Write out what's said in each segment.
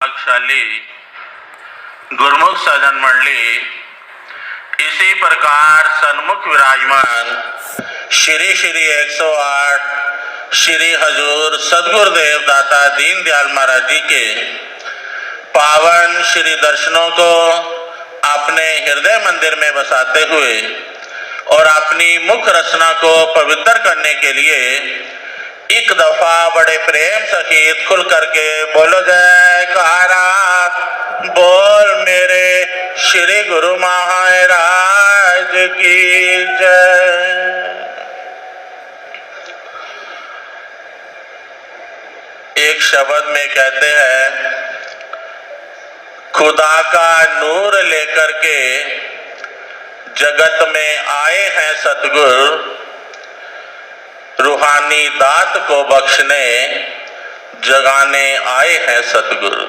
भाग्यशाली गुरुमुख सजन मंडली इसी प्रकार सन्मुख विराजमान श्री श्री 108 श्री हजूर सदगुरुदेव दाता दीनदयाल महाराज जी के पावन श्री दर्शनों को अपने हृदय मंदिर में बसाते हुए और अपनी मुख रचना को पवित्र करने के लिए एक दफा बड़े प्रेम सहित खुल करके बोलो जयकारा बोल मेरे श्री गुरु महाराज की जय। एक शब्द में कहते हैं, खुदा का नूर लेकर के जगत में आए हैं सतगुरु, रूहानी दात को बख्शने जगाने आए हैं सतगुरु।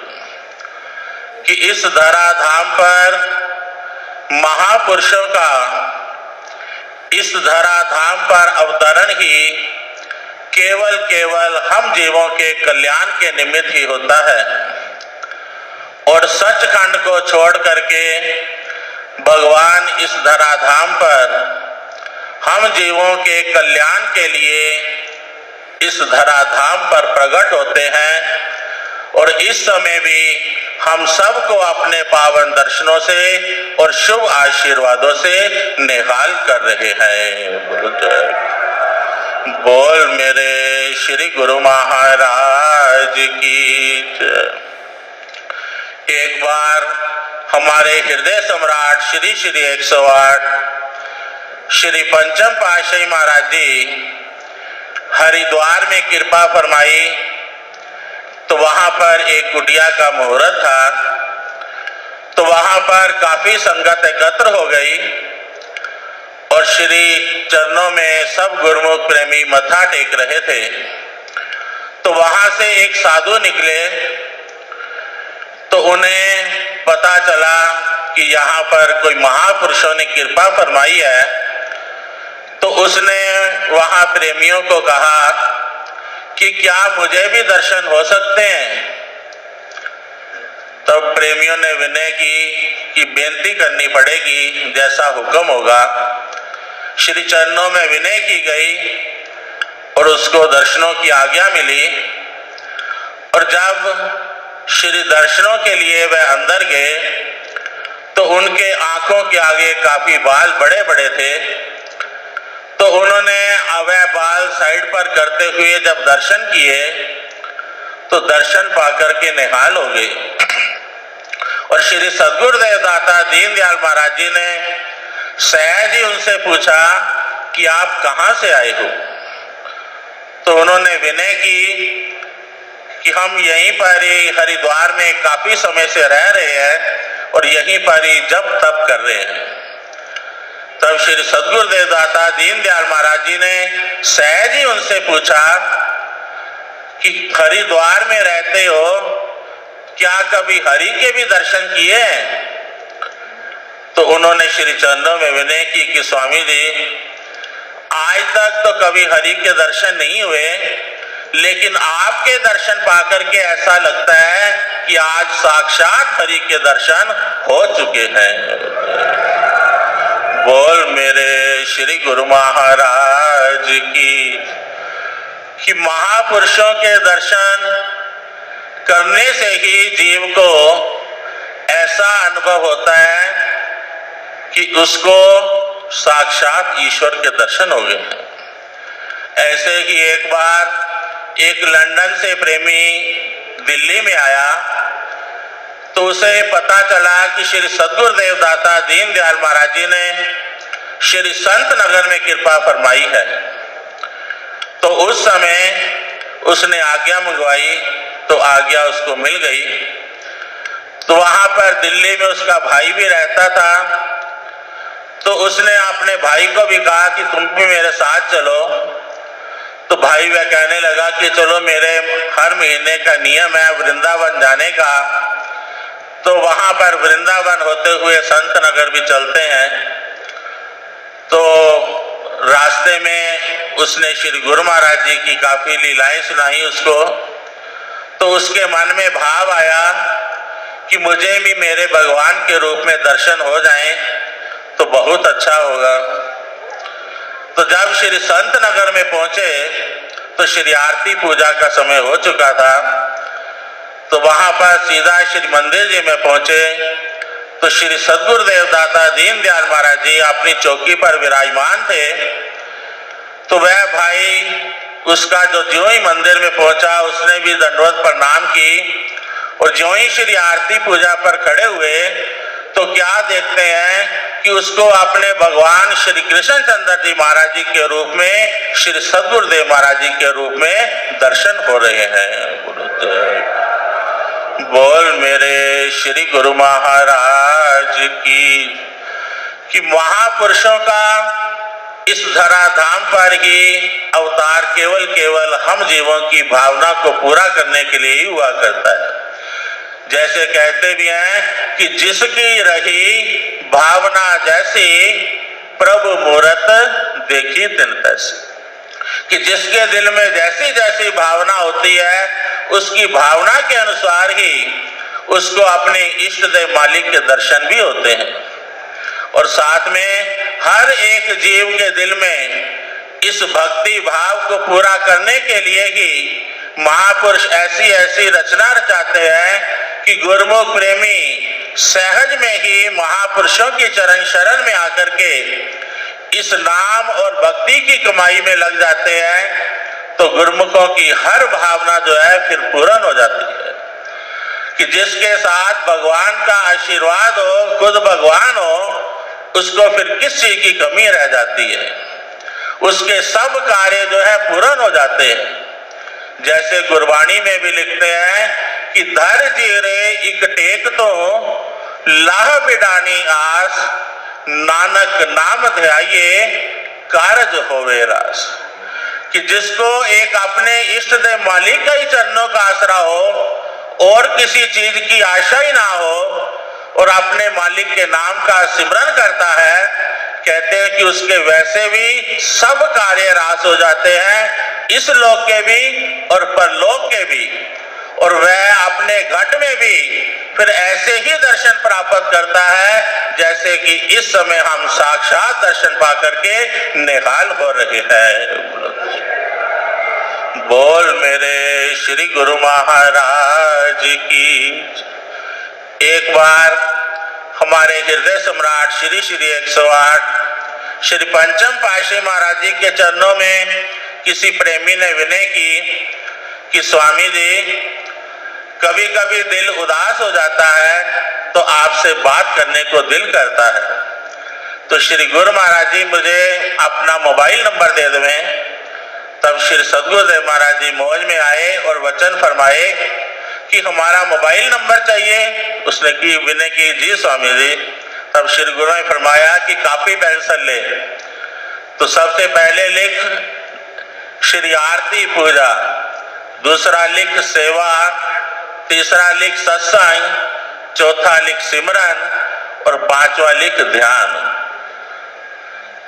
कि इस धरा धाम पर महापुरुषों का इस धरा धाम पर अवतरण ही केवल हम जीवों के कल्याण के निमित्त ही होता है और सचखंड को छोड़ करके भगवान इस धरा धाम पर हम जीवों के कल्याण के लिए इस धरा धाम पर प्रकट होते हैं और इस समय भी हम सबको अपने पावन दर्शनों से और शुभ आशीर्वादों से निहाल कर रहे हैं। बोल मेरे श्री गुरु महाराज की जय। एक बार हमारे हृदय सम्राट श्री श्री 108 श्री पंचम पातशाही महाराज जी हरिद्वार में कृपा फरमाई तो वहां पर एक कुटिया का मुहूर्त था। तो वहां पर काफी संगत एकत्र हो गई और श्री चरणों में सब गुरुमुख प्रेमी मत्था टेक रहे थे। तो वहां से एक साधु निकले तो उन्हें पता चला कि यहाँ पर कोई महापुरुषों ने कृपा फरमाई है। तो उसने वहां प्रेमियों को कहा कि क्या मुझे भी दर्शन हो सकते हैं। तब तो प्रेमियों ने विनय की कि बेनती करनी पड़ेगी, जैसा हुक्म होगा। श्री चरणों में विनय की गई और उसको दर्शनों की आज्ञा मिली। और जब श्री दर्शनों के लिए वह अंदर गए तो उनके आंखों के आगे काफी बाल बड़े बड़े थे। तो उन्होंने वह बाल साइड पर करते हुए जब दर्शन किए तो दर्शन पाकर के निहाल हो गए। और श्री सदगुरुदेव दाता दीनदयाल महाराज जी ने सहज ही उनसे पूछा कि आप कहां से आए हो। तो उन्होंने विनय की कि हम यहीं पर ही हरिद्वार में काफी समय से रह रहे हैं और यहीं पर ही जप तप कर रहे हैं। तब श्री सदगुरुदेव दाता दीनदयाल महाराज जी ने सहज ही उनसे पूछा कि हरिद्वार में रहते हो, क्या कभी हरि के भी दर्शन किए? तो उन्होंने श्री चरणों में विनय की कि स्वामी जी, आज तक तो कभी हरि के दर्शन नहीं हुए, लेकिन आपके दर्शन पाकर के ऐसा लगता है कि आज साक्षात हरि के दर्शन हो चुके हैं। बोल मेरे श्री गुरु महाराज की। कि महापुरुषों के दर्शन करने से ही जीव को ऐसा अनुभव होता है कि उसको साक्षात ईश्वर के दर्शन हो गए। ऐसे ही एक बार एक लंदन से प्रेमी दिल्ली में आया तो उसे पता चला कि श्री सदगुरुदेव दाता दीनदयाल महाराज जी ने श्री संत नगर में कृपा फरमाई है। तो उस समय उसने आज्ञा मंगवाई तो आज्ञा उसको मिल गई। तो वहां पर दिल्ली में उसका भाई भी रहता था। तो उसने अपने भाई को भी कहा कि तुम भी मेरे साथ चलो। तो भाई वह कहने लगा कि चलो, मेरे हर महीने का नियम है वृंदावन जाने का। तो वहां पर वृंदावन होते हुए संत नगर भी चलते हैं। तो रास्ते में उसने श्री गुरु महाराज जी की काफी लीलाएं सुनाई उसको। तो उसके मन में भाव आया कि मुझे भी मेरे भगवान के रूप में दर्शन हो जाएं तो बहुत अच्छा होगा। तो जब श्री संत नगर में पहुंचे तो श्री आरती पूजा का समय हो चुका था। तो वहां पर सीधा श्री मंदिर जी में पहुंचे तो श्री सद्गुरुदेव दाता दीनदयाल महाराज जी अपनी चौकी पर विराजमान थे। तो वह भाई उसका जो ज्यों ही मंदिर में पहुंचा उसने भी दंडवत प्रणाम की और ज्यों ही श्री आरती पूजा पर खड़े हुए तो क्या देखते हैं कि उसको अपने भगवान श्री कृष्ण चंद्र जी महाराज जी के रूप में श्री सद्गुरुदेव महाराज जी के रूप में दर्शन हो रहे हैं। बोल मेरे श्री गुरु महाराज की कि महापुरुषों का इस धरा धाम पर ही अवतार केवल हम जीवों की भावना को पूरा करने के लिए ही हुआ करता है। जैसे कहते भी हैं कि जिसकी रही भावना जैसी प्रभु मूरत देखी तिन तैसी, कि जिसके दिल में जैसी जैसी भावना होती है उसकी भावना के अनुसार ही उसको अपने इष्ट देव मालिक के दर्शन भी होते हैं। और साथ में हर एक जीव के दिल में इस भक्ति भाव को पूरा करने के लिए ही महापुरुष ऐसी ऐसी रचना रचाते हैं कि गुरुमुख प्रेमी सहज में ही महापुरुषों की चरण शरण में आकर के इस नाम और भक्ति की कमाई में लग जाते हैं। तो गुरुमुखों की हर भावना जो है फिर पूर्ण हो जाती है कि जिसके साथ भगवान का आशीर्वाद हो, खुद भगवान हो, उसको फिर किस चीज की कमी रह जाती है। उसके सब कार्य जो है पूर्ण हो जाते हैं। जैसे गुरबाणी में भी लिखते हैं कि धर जीरे इक टेक तो लाह बिडानी आस, नानक नाम ध्याये कारज होवे रास। कि जिसको एक अपने इष्ट देव मालिक का ही चरणों का आसरा हो और किसी चीज की आशा ही ना हो और अपने मालिक के नाम का सिमरन करता है, कहते हैं कि उसके वैसे भी सब कार्य रास हो जाते हैं, इस लोक के भी और परलोक के भी। और वह अपने घट में भी फिर ऐसे ही दर्शन प्राप्त करता है जैसे कि इस समय हम साक्षात दर्शन पा करके निहाल हो रहे हैं। बोल मेरे श्री गुरु महाराज की। एक बार हमारे हृदय सम्राट श्री श्री 108 श्री पंचम पातशाही महाराज जी के चरणों में किसी प्रेमी ने विनय की कि स्वामी जी, कभी कभी दिल उदास हो जाता है तो आपसे बात करने को दिल करता है। तो श्री गुरु महाराज जी मुझे अपना मोबाइल नंबर दे देवें। तब श्री सद्गुरुदेव महाराज जी मौज में आए और वचन फरमाए कि हमारा मोबाइल नंबर चाहिए। उसने की विनय की, जी स्वामी जी। तब श्री गुरु ने फरमाया कि कॉपी पेंसिल ले। तो सबसे पहले लिख श्री आरती पूजा, दूसरा लिख सेवा, तीसरा लिख सत्संग, चौथा लिख सिमरन और पांचवा लिख ध्यान।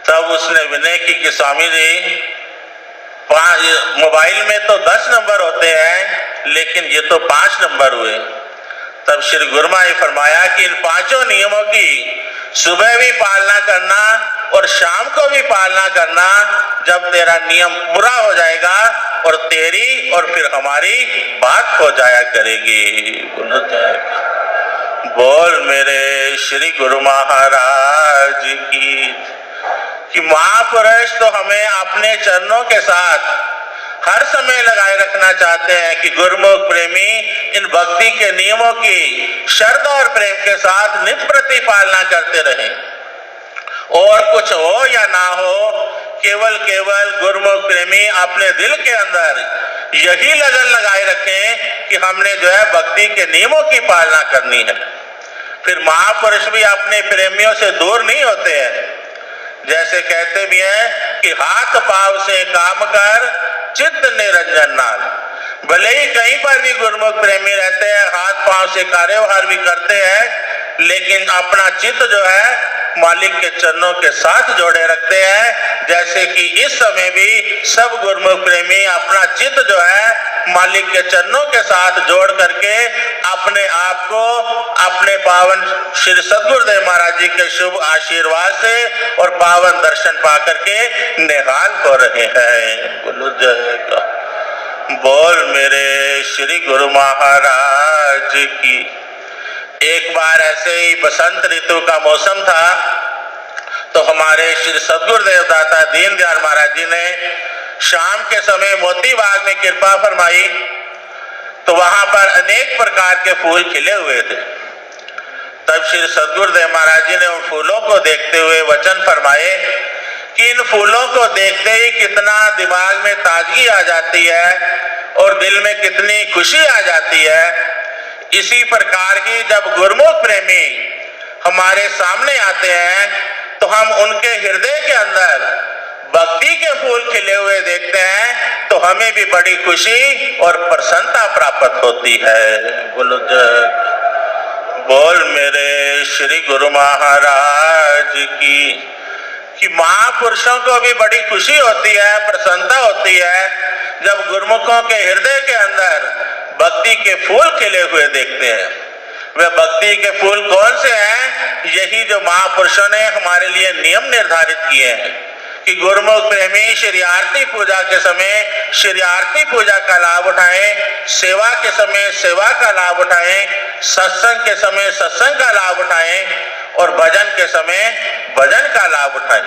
तब उसने विनय की कि स्वामी जी, मोबाइल में तो 10 नंबर होते हैं लेकिन ये तो 5 नंबर हुए। तब श्री गुरुमा ने फरमाया कि इन पांचों नियमों की सुबह भी पालना करना और शाम को भी पालना करना। जब तेरा नियम पूरा हो जाएगा और तेरी और फिर हमारी बात हो जाया करेगी। बोल मेरे श्री गुरु महाराज की कि महापुरुष तो हमें अपने चरणों के साथ हर समय लगाए रखना चाहते हैं कि गुरुमुख प्रेमी इन भक्ति के नियमों की श्रद्धा और प्रेम के साथ नित्य प्रति पालना करते रहें। और कुछ हो या ना हो, केवल गुरुमुख प्रेमी अपने दिल के अंदर यही लगन लगाए रखें कि हमने जो है भक्ति के नियमों की पालना करनी है। फिर महापुरुष भी अपने प्रेमियों से दूर नहीं होते हैं। जैसे कहते भी हैं कि हाथ पांव से काम कर चित्त निरंजन नाल। भले ही कहीं पर भी गुरुमुख प्रेमी रहते हैं, हाथ पांव से कार्यभार भी करते हैं, लेकिन अपना चित्त जो है मालिक के चरणों के साथ जोड़े रखते हैं। जैसे कि इस समय भी सब गुरुमुख प्रेमी अपना चित्त जो है मालिक के चरणों के साथ जोड़ करके अपने आप को अपने पावन श्री सद्गुरुदेव महाराज जी के शुभ आशीर्वाद से और पावन दर्शन पाकर के निहाल हो रहे हैं। बोलो जय। बोल मेरे श्री गुरु महाराज की। एक बार ऐसे ही बसंत ऋतु का मौसम था, तो हमारे श्री सद्गुरुदेव दाता दीनदयाल महाराज जी ने शाम के समय मोती बाग में कृपा फरमाई। तो वहां पर अनेक प्रकार के फूल खिले हुए थे। तब श्री सद्गुरुदेव महाराज जी ने उन फूलों को देखते हुए वचन फरमाए कि इन फूलों को देखते ही कितना दिमाग में ताजगी आ जाती है और दिल में कितनी खुशी आ जाती है। इसी प्रकार ही जब गुरमुख प्रेमी हमारे सामने आते हैं तो हम उनके हृदय के अंदर भक्ति के फूल खिले हुए देखते हैं, तो हमें भी बड़ी खुशी और प्रसन्नता प्राप्त होती है। बोलो जय। बोल मेरे श्री गुरु महाराज की। कि महापुरुषों को भी बड़ी खुशी होती है, प्रसन्नता होती है जब गुरुमुखों के हृदय के अंदर भक्ति के फूल खिले हुए देखते हैं। वे भक्ति के फूल कौन से हैं? यही जो महापुरुषों ने हमारे लिए नियम निर्धारित किए हैं कि गुरुमुख प्रेमी श्री आरती पूजा के समय श्री आरती पूजा का लाभ उठाएं, सेवा के समय सेवा का लाभ उठाएं, सत्संग के समय सत्संग का लाभ उठाएं और भजन के समय भजन का लाभ उठाएं।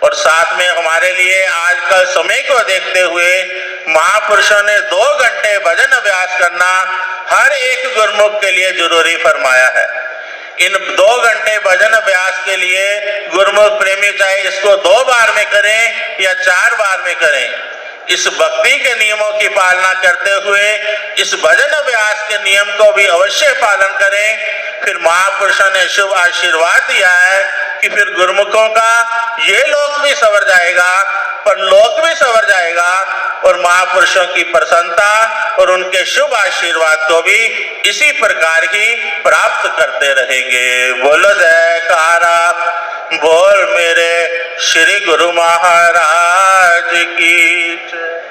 और साथ में हमारे लिए आजकल समय को देखते हुए महापुरुषों ने 2 घंटे भजन अभ्यास करना हर एक गुरुमुख के लिए जरूरी फरमाया है। इन 2 घंटे भजन अभ्यास के लिए गुरुमुख प्रेमी चाहे इसको 2 बार में करें या 4 बार में करें, इस भक्ति के नियमों की पालना करते हुए इस भजन अभ्यास के नियम को भी अवश्य पालन करें। फिर महापुरुषों ने शुभ आशीर्वाद दिया है कि फिर गुरुमुखों का ये लोक भी सवर जाएगा, पर लोक भी सवर जाएगा और महापुरुषों की प्रसन्नता और उनके शुभ आशीर्वाद को भी इसी प्रकार ही प्राप्त करते रहेंगे। बोलो जयकारा। बोल मेरे श्री गुरु महाराज की जय।